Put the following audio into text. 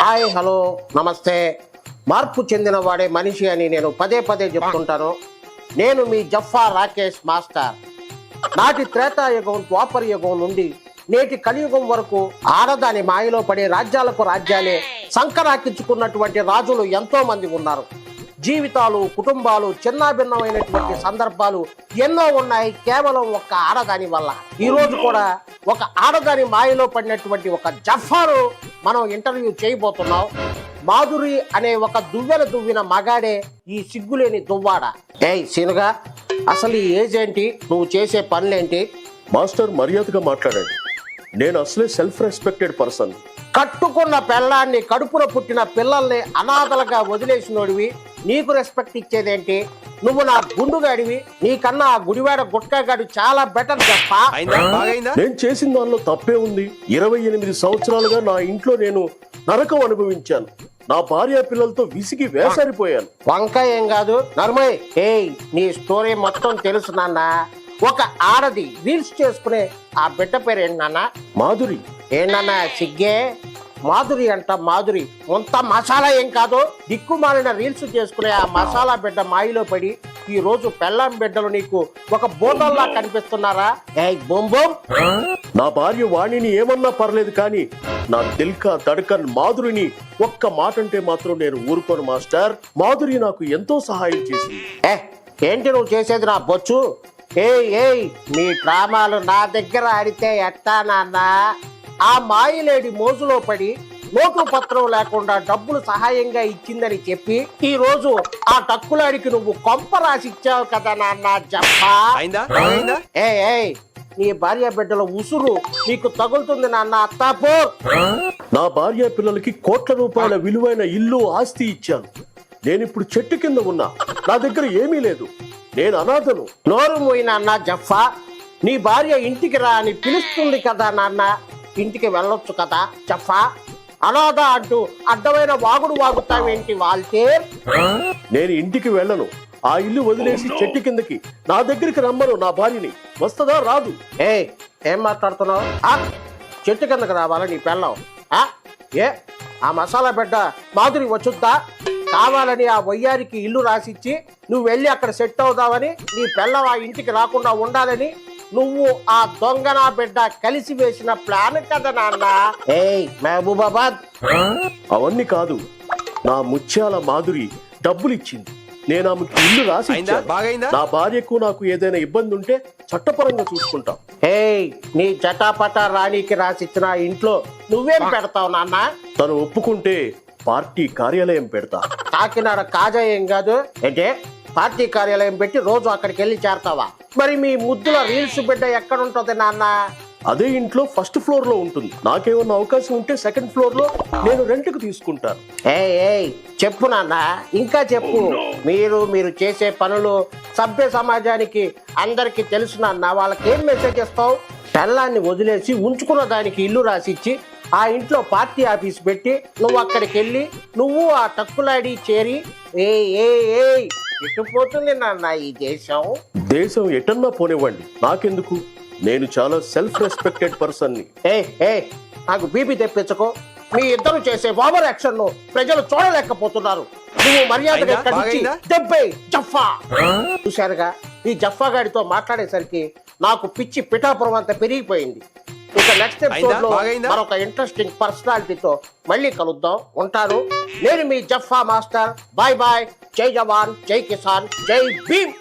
Hi hello నమస్తే. మార్పు చెందిన వాడే మనిషి అని నేను పదే పదే చెప్తుంటాను. నేను మీ జఫా రాకేష్ మాస్టర్. నాటి త్రేతాయుగం ద్వాపర యుగం నుండి నేటి కలియుగం వరకు ఆడదాని మాయలో పడే రాజ్యాలకు రాజ్యాలే సంకరాకించుకున్నటువంటి రాజులు ఎంతో మంది ఉన్నారు. జీవితాలు కుటుంబాలు చిన్నాభిన్నమైనటువంటి సందర్భాలు ఎన్నో ఉన్నాయి కేవలం ఒక్క ఆడదాని వల్ల. ఈ రోజు కూడా ఒక ఆడదాని మాయలో పడినటువంటి ఒక జఫాను మనం ఇంటర్వ్యూ చేయబోతున్నాం. మాధురి అనే ఒక దువ్విన మగాడే ఈ సిగ్గులేని దువ్వాడ. ఏయ్ సీనుగా, అసలు ఈ ఏజ్ ఏంటి, నువ్వు చేసే పనులేంటి? మాస్టర్ మర్యాదగా మాట్లాడండి. నేను అసలే సెల్ఫ్ రెస్పెక్టెడ్ పర్సన్. కట్టుకున్న పెళ్ళాన్ని కడుపున పుట్టిన పిల్లల్ని అనాథలుగా వదిలేసినోడివి నీకు రెస్పెక్ట్ ఇచ్చేదేంటి? నువ్వు నా గుండుగాడివి, నీకన్నా ఆ గుడివాడ గుట్కాగాడు చాలా బెటర్ చెప్పా. నేను చేసిన దానిలో తప్పే ఉంది. 28 సంవత్సరాలుగా నా ఇంట్లో నేను నరకం అనుభవించాను. నా భార్య పిల్లలతో విసిగి వేసారిపోయాను. వంకాయ ఏం కాదు నర్మయ్. ఏయ్ నీ స్టోరీ మొత్తం తెలుసు నాన్న. ఒక ఆడది రీల్స్ చేసుకునే ఆ బిడ్డ పేరు ఏంటి నాన్న? మాధురి. ఏంటన్నా సిగ్గే? మాధురి అంట మాధురి. మొత్తం మసాలా ఏం కాదు. దిక్కుమాలిన రీల్స్ చేసుకునే ఆ మసాలా బిడ్డ మాయలో పడి ఈ రోజు పెళ్ళాం బిడ్డలు నీకు ఒక బోధల్లా కనిపిస్తున్నారా? ఏయ్ బొంబోం. నా భార్య వాణిని ఏమన్నా పర్లేదు, కానీ నా దిల్కా దడకన్ మాధురిని ఒక్క మాట అంటే మాత్రం నేను ఊరుకోను మాస్టర్. మాధురి నాకు ఎంతో సహాయం చేసింది. ఏంటి నువ్వు చేసేది నా బొచ్చు? ఏయ్ మీ డ్రామాలు నా దగ్గర ఆడితే ఎట్టా నాన్న? ఆ మాయలేడి మోజులో పడి నోటు పత్రం లేకుండా డబ్బులు సహాయంగా ఇచ్చిందని చెప్పి ఈ రోజు ఆ టక్కులాడికి నువ్వు కొంప రాసి ఇచ్చావు కదా నాన్న జప్పా. ఏయ్ నీ భార్య బిడ్డల ఉసురు నీకు తగులుతుంది నాన్న. అత్తాపో. నా భార్య పిల్లలకి కోట్ల రూపాయల విలువైన ఇల్లు ఆస్తి ఇచ్చాను. నేనిప్పుడు చెట్టు కింద ఉన్నా. నా దగ్గర ఏమీ లేదు. నేను అనాథను. నోరు మోయి నాన్న జఫా. నీ భార్య ఇంటికి రా అని పిలుస్తుంది కదా నాన్న. ఇంటికి వెళ్ళొచ్చు కదా జఫా. అనాథ అంటూ అడ్డమైన వాగుడు వాగుతావేంటి వాల్తే? నేను ఇంటికి వెళ్ళను. ఆ ఇల్లు వదిలేసి చెట్టు కిందకి నా దగ్గరికి రమ్మను నా భార్యని. వస్తుందా రాదు? ఏం మాట్లాడుతున్నావు? చెట్టు కిందకి రావాలా నీ పెళ్ళం? ఆ మసాలా బిడ్డ మాధురి వచ్చుద్దా? కావాలని ఆ వయ్యారికి ఇల్లు రాసిచ్చి నువ్వు వెళ్ళి అక్కడ సెట్ అవుదావని, నీ పిల్లవ ఆ ఇంటికి రాకుండా ఉండాలని నువ్వు ఆ దొంగన బిడ్డ కలిసి వేసిన ప్లాన్ కదా నాన్న. మహబూబాబాద్. అవన్నీ కాదు. నా ముత్యాల మాధురి డబ్బులు ఇచ్చింది. నేను ఆమెకి ఇల్లు రాసి ఇచ్చాను. నా భార్యకు నాకు ఏదైనా ఇబ్బంది ఉంటే చట్టపరంగా చూసుకుంటాం. నీ జటాపట రాణికి రాసిచ్చిన ఇంట్లో నువ్వేం పెడతావు నాన్న? తను ఒప్పుకుంటే పార్టీ కార్యాలయం పెడతా. కాకినాడ కాజా ఏం కాదు అంటే పార్టీ కార్యాలయం పెట్టి రోజు అక్కడికి వెళ్ళి చేరతావా? మరి మీ ముద్దుల రీల్స్ బిడ్డ ఎక్కడుంటది నాన్న? అదే ఇంట్లో ఫస్ట్ ఫ్లోర్ లో ఉంటుంది. నాకేమన్నా అవకాశం ఉంటే సెకండ్ ఫ్లోర్ లో నేను రెంట్కి తీసుకుంటాను. చెప్పు నాన్న, ఇంకా చెప్పు. మీరు చేసే పనులు సభ్య సమాజానికి అందరికి తెలుసు నాన్న. వాళ్ళకి ఏం మెసేజ్ ఇస్తావు? పెళ్ళాన్ని వదిలేసి ఉంచుకున్న దానికి ఇల్లు రాసిచ్చి ఆ ఇంట్లో పార్టీ ఆఫీస్ పెట్టి నువ్వు అక్కడికి వెళ్ళి నువ్వు ఆ టక్కులాడి చేరి ఎట్టుపోతుంది నాన్న ఈ దేశం. దేశం ఎటన్నా పోనివ్వండి, నాకెందుకు. నేను చాలా సెల్ఫ్ రెస్పెక్టెడ్ పర్సన్ ని. నాకు బీపీ తెప్పించకో. మీ ఇద్దరు చేసే ఓవర్ యాక్షన్ ను ప్రజలు చూడలేకపోతున్నారు. నువ్వు మర్యాదగా జఫా. చూశారుగా, ఈ జఫా గాడితో మాట్లాడేసరికి నాకు పిచ్చి పిఠాపురం అంతా పెరిగిపోయింది. ఇక నెక్స్ట్ ఎపిసోడ్ లో మరొక ఇంట్రెస్టింగ్ పర్సనాలిటీతో మళ్ళీ కలుద్దాం. ఉంటాను. నేను మీ జఫా మాస్టర్. Bye bye. జై జవాన్, జై కిసాన్, జై భీమ్.